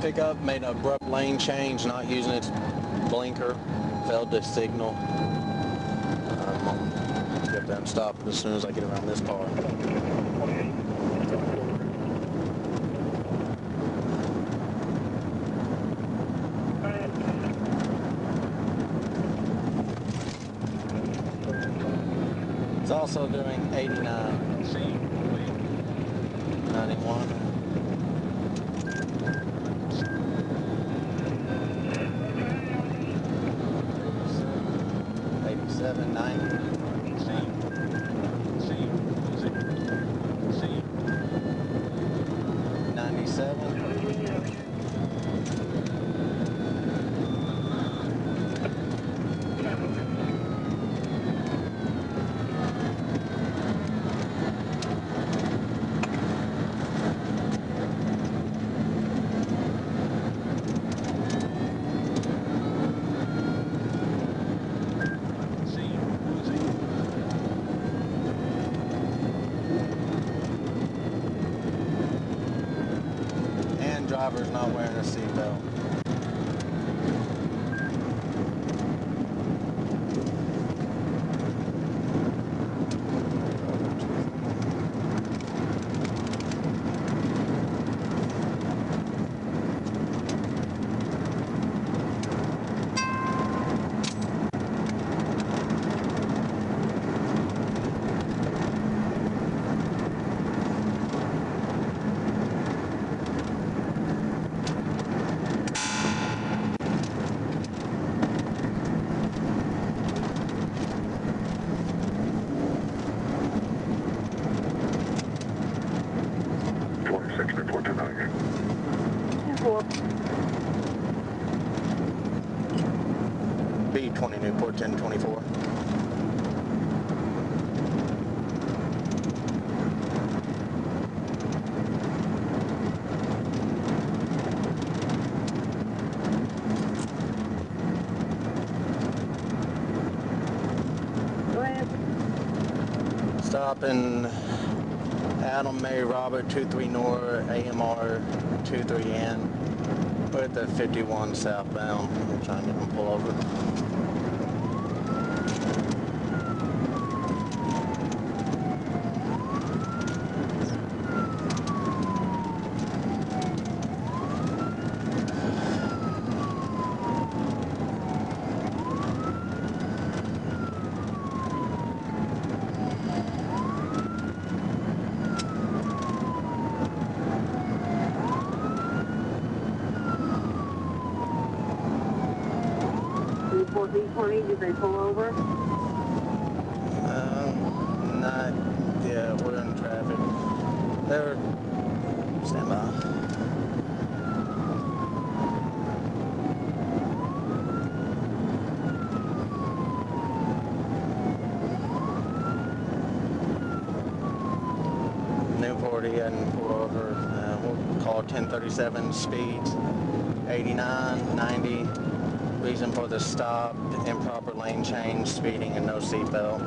Pickup made an abrupt lane change, not using its blinker, failed to signal. I'm going to get them stopped as soon as I get around this car. It's also doing 89, 91. 87, 90, 97. Driver's not wearing a seatbelt. B20 Newport 1024. Go ahead. Stopping Adam Mary Robert 23 North AMR 23N. We're at the 51 southbound. I'm trying to get them pull over. D20, did they pull over? Not yet. We're in traffic. They're stand by. Newport, he hadn't pulled over. We'll call 1037 speeds, 89, 90. Reason for the stop, improper lane change, speeding, and no seatbelt.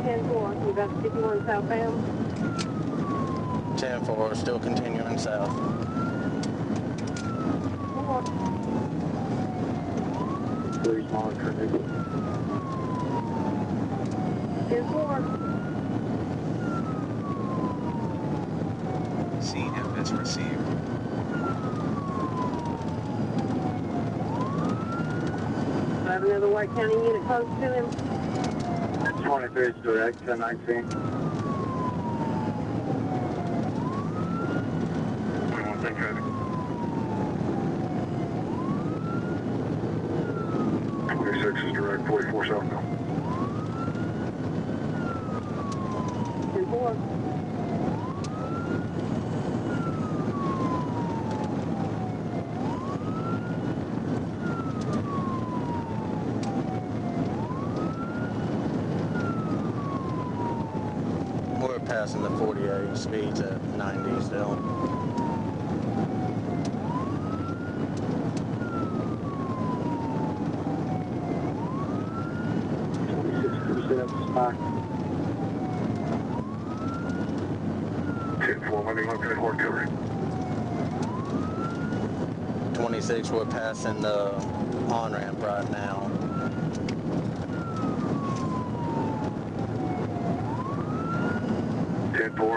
10-4, you got 51 southbound? 10-4, still continuing south. 4. Please monitor Newport. 10-4. CFS received. I have another White County unit close to him. 23 is direct, 1019. 21, 10 traffic. 26 is direct, 44 southbound. 10-4. Passing the 48 speeds at 90 still. 10-4, let me locate hard cover. 26, we're passing the on-ramp right now.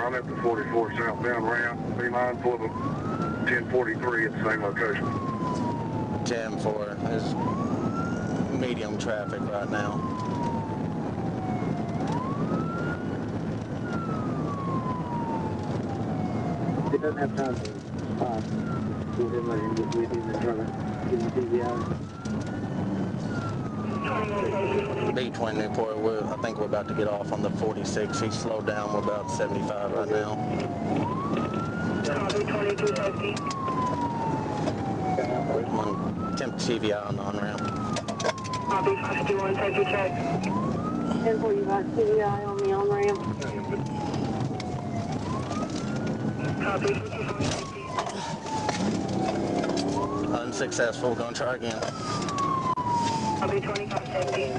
I'm at the 44 southbound ramp. Be mindful of the 1043 at the same location. 10-4 is medium traffic right now. It doesn't have time to stop. We'll let him get with him and try to give him DWI. B20 Newport, I think we're about to get off on the 46. He's slowed down. We're about 75 right now. Come on, attempt TVI on the on-ramp. Copy, 51, take your check. 10-4, you got TVI on the on-ramp. Copy, 54. Unsuccessful. Gonna try again. Copy, 2570.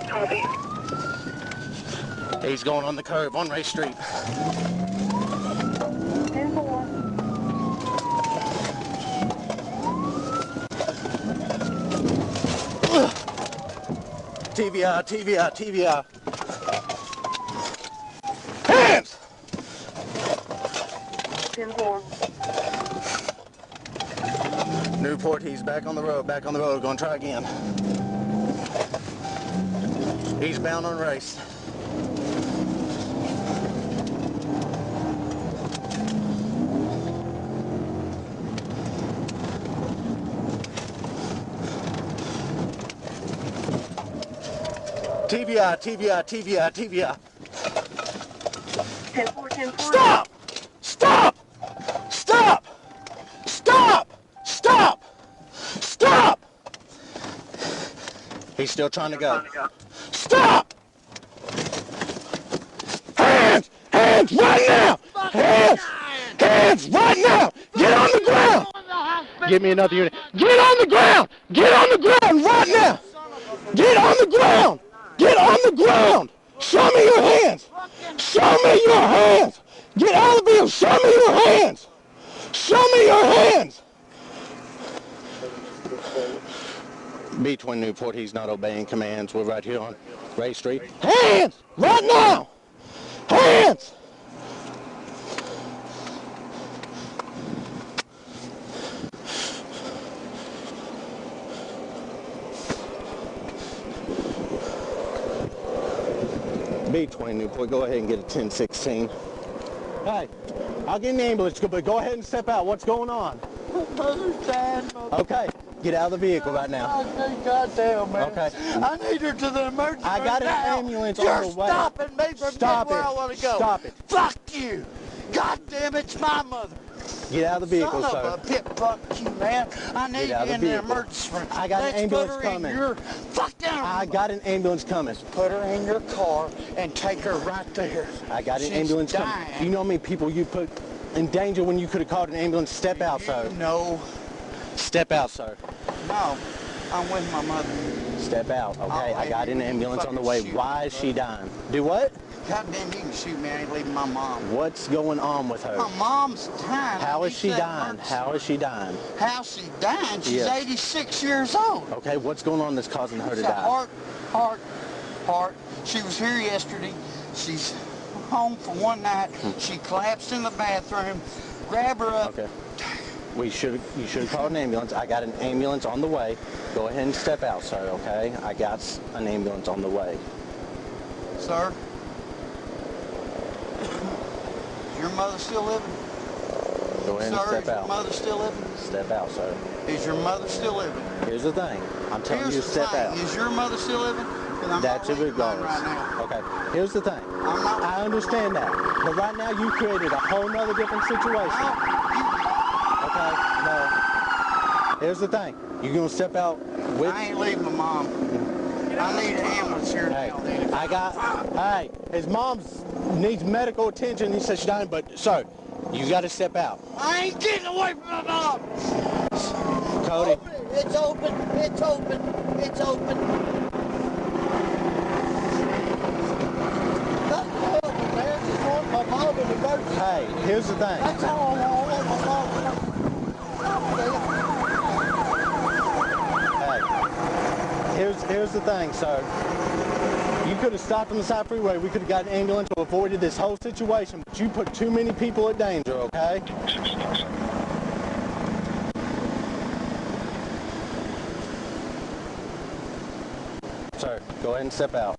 Copy. He's going on the curve on Ray Street. 10-4. TVI, TVI, TVI. Hands! 10-4. Newport, he's back on the road, Gonna try again. He's bound on race. TVI, TVI, TVI, TVI. 10-4, 10-4. Stop! Stop! Stop! Stop! Stop! Stop! He's still trying to go. Stop! Hands! Hands right now! Hands! Hands right now! Get on the ground! Give me another unit. Get on the ground! Get on the ground right now! Get on the ground! Get on the ground! Show me your hands! Show me your hands! Get out of the vehicle! Show me your hands! Show me your hands! B-Twin Newport, he's not obeying commands. We're right here on Ray Street. Hands! Right now! Hands! B-Twin Newport, go ahead and get a 1016. Hey, I'll get an ambulance, but go ahead and step out. What's going on? Mother's dead, Mother. Okay, get out of the vehicle right now. Goddamn, man. Okay. I need her to the emergency I got room an now. ambulance You're on the way. stopping me from Stop getting where it. I want to go. Stop it. Fuck you. God damn, it's my mother. Get out of the vehicle, Son sir. of a pit, fuck you, man. I need you out of the in the vehicle. emergency room. I got an Let's ambulance put her coming. In your, fuck down. I got an ambulance coming. Put her in your car and take her right there. I got an She's ambulance dying. coming. You know how many people you put in danger when you could have called an ambulance? Step out, sir. No. Step out, sir. No. I'm with my mother. Step out, okay? Oh, I got an ambulance on the way. shoot. Why is she dying? Do what? God damn, you can shoot me. I ain't leaving my mom. What's going on with her? My mom's dying. How is she You said dying? emergency. How is she dying? How she dying? She's Yes. 86 years old. Okay, what's going on that's causing her to It's a die? heart. She was here yesterday. She's home for one night. She collapsed in the bathroom. Grab her up. Okay. You should have called an ambulance. I got an ambulance on the way. Go ahead and step out, sir, okay? I got an ambulance on the way. Sir? Is your mother still living? Go ahead and Sir, step is your out. mother still living? Step out, sir. Is your mother still living? Here's the thing. I'm telling Here's you, the step thing. out. Is your mother still living? 'Cause I'm That's not leaving mine regardless. right now. Okay, here's the thing. I'm not. I understand that. But right now, you created a whole nother different situation. Okay, no. Here's the thing. You're going to step out with... I ain't leaving my mom. I need an ambulance here Hey, now. hey, his mom needs medical attention. He says she's dying, but, sir, you got to step out. I ain't getting away from my mom. Cody. Open it. It's open. It's open. It's open. Hey, here's the thing. That's all I want. Hey, here's the thing, sir. You could have stopped on the side freeway. We could have got an ambulance to avoided this whole situation, but you put too many people at danger, okay? Sir, go ahead and step out.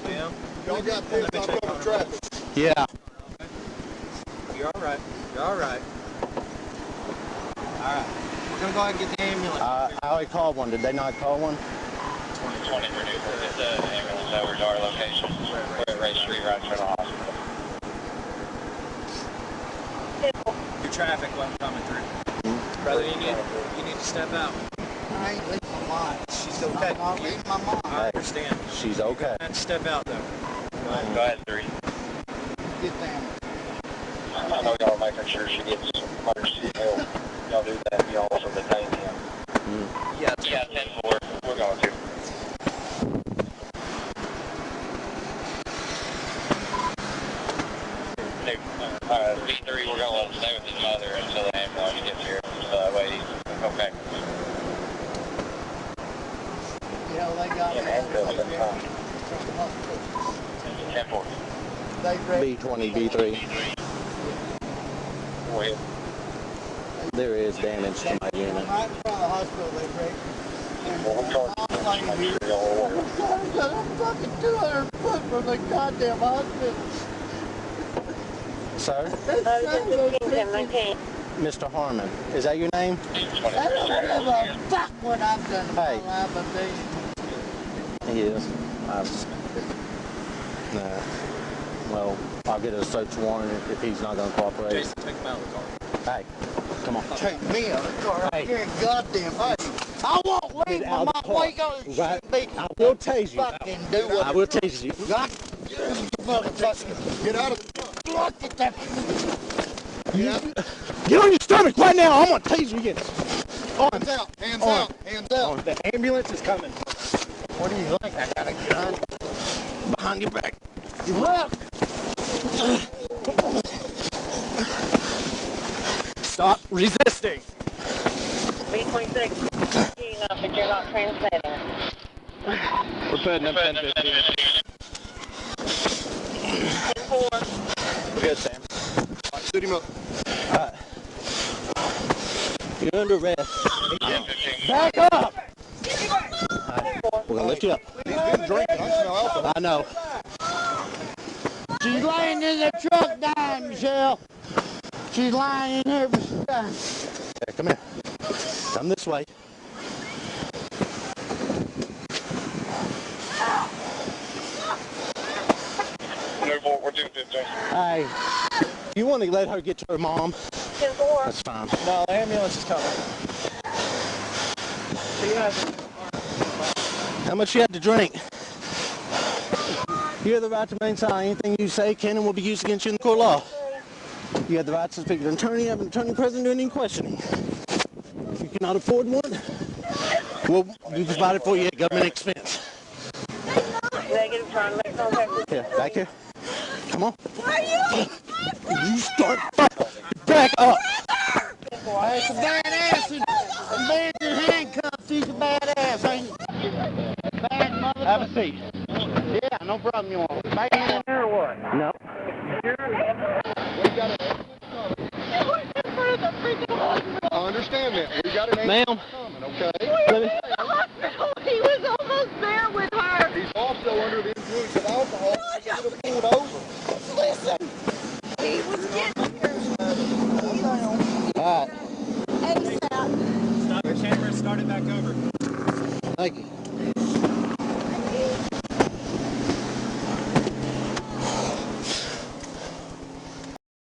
Yeah. Y'all got this on traffic. Yeah. You're all right. You're all right. All right. We're going to go ahead and get the ambulance. I already called one. Did they not call one? 2020 Reducer. Get the ambulance over to our location. We're at Ray Street right in front of the hospital. Your traffic wasn't coming through. Brother, you need to step out. I ain't leaving my mind. She's okay. I'm not leaving my mind. I understand. She's okay. And step out though. Go ahead, 3. Get down. I know y'all are making sure she gets emergency help. Y'all do that. Y'all also detain him. Yeah. Yeah, 10-4. We're going to. V3, we're going to let him stay with his mother until the ambulance gets here. So that way he's okay. Yeah, they got Yeah, me. ambulance, that's fine. 10-4. They ready. B20, B3. Go ahead. There is damage to my unit. Right in front of the hospital, they ready. Well, we'll charge you. Make sure y'all are aware. I'm fucking 200 foot from the goddamn hospital. Sir? Mr. Harmon. Is that your name? I don't give a fuck what I've done in my Hey. life, but He is. Nah. Well, I'll get a search warrant if he's not going to cooperate. Jason, take him out of the car. Hey, come on. take me out of the car. Hey. You're goddamn right. I won't leave Get my out of the mind. car. Why you gonna Right. shoot me? I will tase you. Fucking do what I will tase you. God, motherfucker. Get out of the Look at that. Get on your stomach right now. I'm going to tase you again. Hands out. Hands On. out. Hands out. The ambulance is coming. What do you think? I got a gun. Behind your back. Look. Stop resisting. B26, but you're not transmitting. We're putting up 1050. 10-4. Good, Sam. Suit him up. You're under arrest. Back up! Alright, we're gonna lift you up. He's been drinking. I smell alcohol. I know. She's laying in the truck dying, Michelle. She's lying in here. Here, come here. Come this way. We're doing 15. Hey, you want to let her get to her mom? 10-4. That's fine. No, the ambulance is coming. How much you had to drink? You have the right to remain silent. Anything you say can and will be used against you in the court of law. You have the right to speak to an attorney, have an attorney present during any questioning. If you cannot afford one, we'll be provided for you at government expense. Negative, trying to make contact with Here, back here. Come on. You start. Back up. That's a badass. A man in handcuffs. He's a badass, ain't he? Bad motherfucker. Have a seat. Yeah, no problem. You want back in there or what? No. I understand that. We got an Ma'am. ambulance coming, okay? Let me. He was almost there with her. He's also under the influence of alcohol. He should have pulled over. Listen, he was getting here. All right. ASAP. Stop your camera. Start it back over. Thank you.